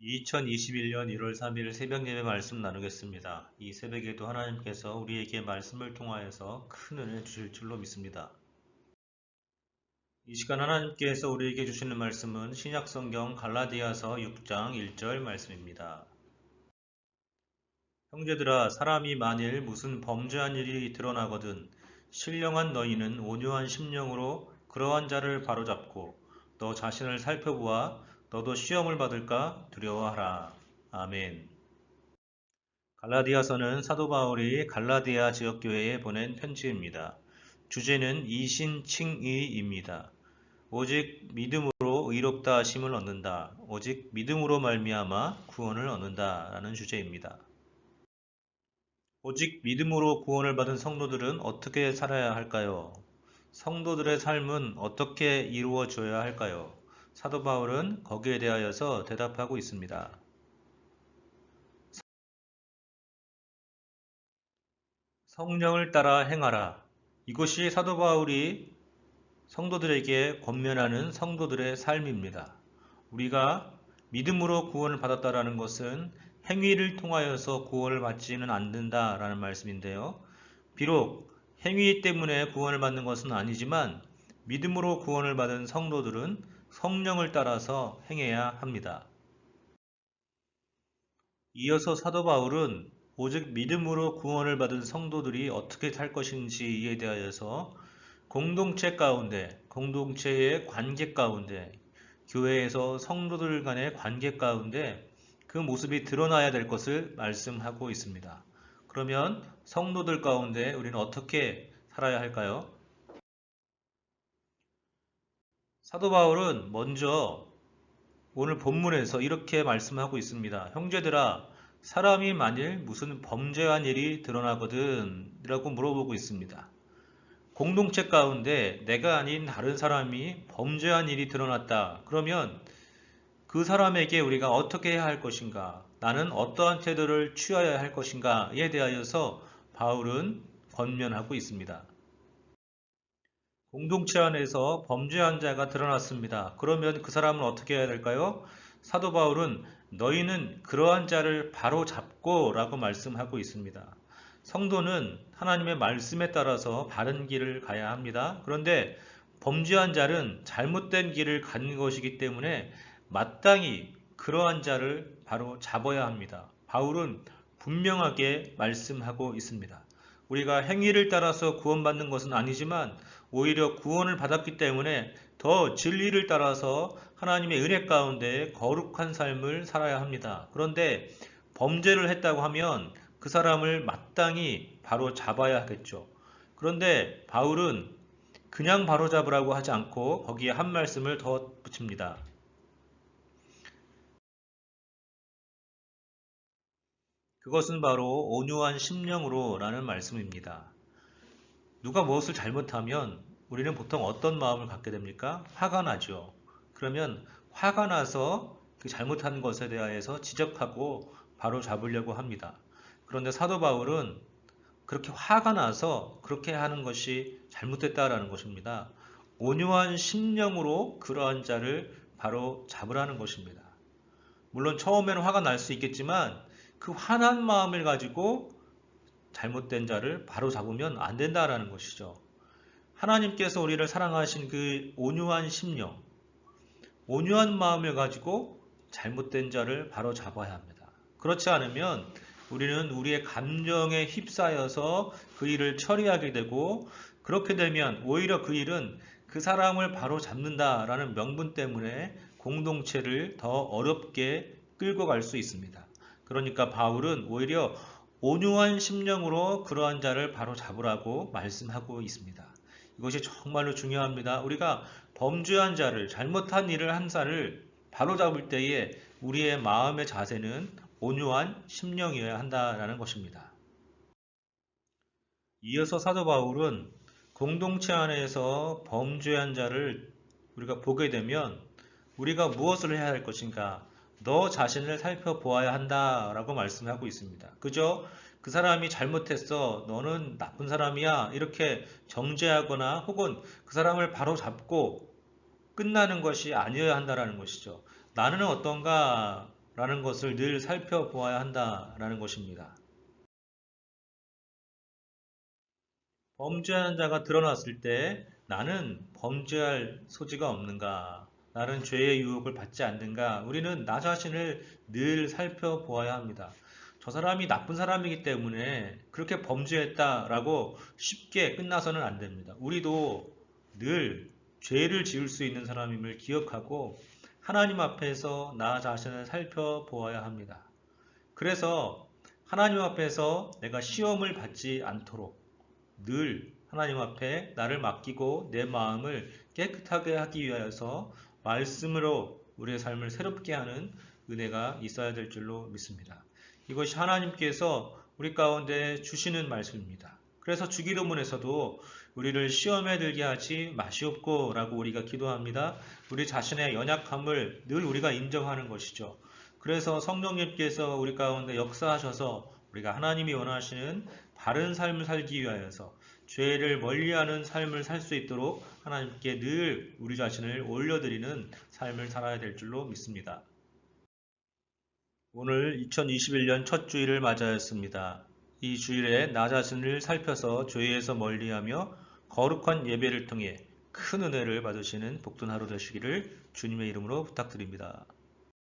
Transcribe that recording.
2021년 1월 3일 새벽 예배 말씀 나누겠습니다. 이 새벽에도 하나님께서 우리에게 말씀을 통하여서 큰 은혜 주실 줄로 믿습니다. 이 시간 하나님께서 우리에게 주시는 말씀은 신약성경 갈라디아서 6장 1절 말씀입니다. 형제들아, 사람이 만일 무슨 범죄한 일이 드러나거든 신령한 너희는 온유한 심령으로 그러한 자를 바로잡고 너 자신을 살펴보아 너도 시험을 받을까 두려워하라. 아멘. 갈라디아서는 사도 바울이 갈라디아 지역교회에 보낸 편지입니다. 주제는 이신칭의입니다. 오직 믿음으로 의롭다 하심을 얻는다. 오직 믿음으로 말미암아 구원을 얻는다. 라는 주제입니다. 오직 믿음으로 구원을 받은 성도들은 어떻게 살아야 할까요? 성도들의 삶은 어떻게 이루어져야 할까요? 사도 바울은 거기에 대하여서 대답하고 있습니다. 성령을 따라 행하라. 이것이 사도 바울이 성도들에게 권면하는 성도들의 삶입니다. 우리가 믿음으로 구원을 받았다라는 것은 행위를 통하여서 구원을 받지는 않는다라는 말씀인데요. 비록 행위 때문에 구원을 받는 것은 아니지만 믿음으로 구원을 받은 성도들은 성령을 따라서 행해야 합니다. 이어서 사도 바울은 오직 믿음으로 구원을 받은 성도들이 어떻게 살 것인지에 대하여서 공동체 가운데, 공동체의 관계 가운데, 교회에서 성도들 간의 관계 가운데 그 모습이 드러나야 될 것을 말씀하고 있습니다. 그러면 성도들 가운데 우리는 어떻게 살아야 할까요? 사도 바울은 먼저 오늘 본문에서 이렇게 말씀하고 있습니다. 형제들아, 사람이 만일 무슨 범죄한 일이 드러나거든 라고 물어보고 있습니다. 공동체 가운데 내가 아닌 다른 사람이 범죄한 일이 드러났다. 그러면 그 사람에게 우리가 어떻게 해야 할 것인가? 나는 어떠한 태도를 취하여야 할 것인가에 대하여서 바울은 권면하고 있습니다. 공동체 안에서 범죄한 자가 드러났습니다. 그러면 그 사람은 어떻게 해야 될까요? 사도 바울은 너희는 그러한 자를 바로 잡고 라고 말씀하고 있습니다. 성도는 하나님의 말씀에 따라서 바른 길을 가야 합니다. 그런데 범죄한 자는 잘못된 길을 가는 것이기 때문에 마땅히 그러한 자를 바로 잡아야 합니다. 바울은 분명하게 말씀하고 있습니다. 우리가 행위를 따라서 구원받는 것은 아니지만 오히려 구원을 받았기 때문에 더 진리를 따라서 하나님의 은혜 가운데 거룩한 삶을 살아야 합니다. 그런데 범죄를 했다고 하면 그 사람을 마땅히 바로 잡아야 하겠죠. 그런데 바울은 그냥 바로 잡으라고 하지 않고 거기에 한 말씀을 더 붙입니다. 그것은 바로 온유한 심령으로 라는 말씀입니다. 누가 무엇을 잘못하면 우리는 보통 어떤 마음을 갖게 됩니까? 화가 나죠. 그러면 화가 나서 그 잘못한 것에 대해서 지적하고 바로 잡으려고 합니다. 그런데 사도 바울은 그렇게 화가 나서 그렇게 하는 것이 잘못됐다라는 것입니다. 온유한 심령으로 그러한 자를 바로 잡으라는 것입니다. 물론 처음에는 화가 날 수 있겠지만 그 화난 마음을 가지고 잘못된 자를 바로 잡으면 안 된다라는 것이죠. 하나님께서 우리를 사랑하신 그 온유한 심령, 온유한 마음을 가지고 잘못된 자를 바로 잡아야 합니다. 그렇지 않으면 우리는 우리의 감정에 휩싸여서 그 일을 처리하게 되고 그렇게 되면 오히려 그 일은 그 사람을 바로 잡는다라는 명분 때문에 공동체를 더 어렵게 끌고 갈 수 있습니다. 그러니까 바울은 오히려 온유한 심령으로 그러한 자를 바로 잡으라고 말씀하고 있습니다. 이것이 정말로 중요합니다. 우리가 범죄한 자를, 잘못한 일을 한 자를 바로 잡을 때에 우리의 마음의 자세는 온유한 심령이어야 한다는 것입니다. 이어서 사도 바울은 공동체 안에서 범죄한 자를 우리가 보게 되면 우리가 무엇을 해야 할 것인가? 너 자신을 살펴보아야 한다라고 말씀하고 있습니다. 그저 그 사람이 잘못했어. 너는 나쁜 사람이야. 이렇게 정죄하거나 혹은 그 사람을 바로 잡고 끝나는 것이 아니어야 한다라는 것이죠. 나는 어떤가? 라는 것을 늘 살펴보아야 한다라는 것입니다. 범죄하는 자가 드러났을 때 나는 범죄할 소지가 없는가? 나는 죄의 유혹을 받지 않는가? 우리는 나 자신을 늘 살펴보아야 합니다. 저 사람이 나쁜 사람이기 때문에 그렇게 범죄했다라고 쉽게 끝나서는 안 됩니다. 우리도 늘 죄를 지을 수 있는 사람임을 기억하고 하나님 앞에서 나 자신을 살펴보아야 합니다. 그래서 하나님 앞에서 내가 시험을 받지 않도록 늘 하나님 앞에 나를 맡기고 내 마음을 깨끗하게 하기 위하여서 말씀으로 우리의 삶을 새롭게 하는 은혜가 있어야 될 줄로 믿습니다. 이것이 하나님께서 우리 가운데 주시는 말씀입니다. 그래서 주기도문에서도 우리를 시험에 들게 하지 마시옵고 라고 우리가 기도합니다. 우리 자신의 연약함을 늘 우리가 인정하는 것이죠. 그래서 성령님께서 우리 가운데 역사하셔서 우리가 하나님이 원하시는 바른 삶을 살기 위하여서 죄를 멀리하는 삶을 살 수 있도록 하나님께 늘 우리 자신을 올려드리는 삶을 살아야 될 줄로 믿습니다. 오늘 2021년 첫 주일을 맞이하였습니다. 이 주일에 나 자신을 살펴서 죄에서 멀리하며 거룩한 예배를 통해 큰 은혜를 받으시는 복된 하루 되시기를 주님의 이름으로 부탁드립니다.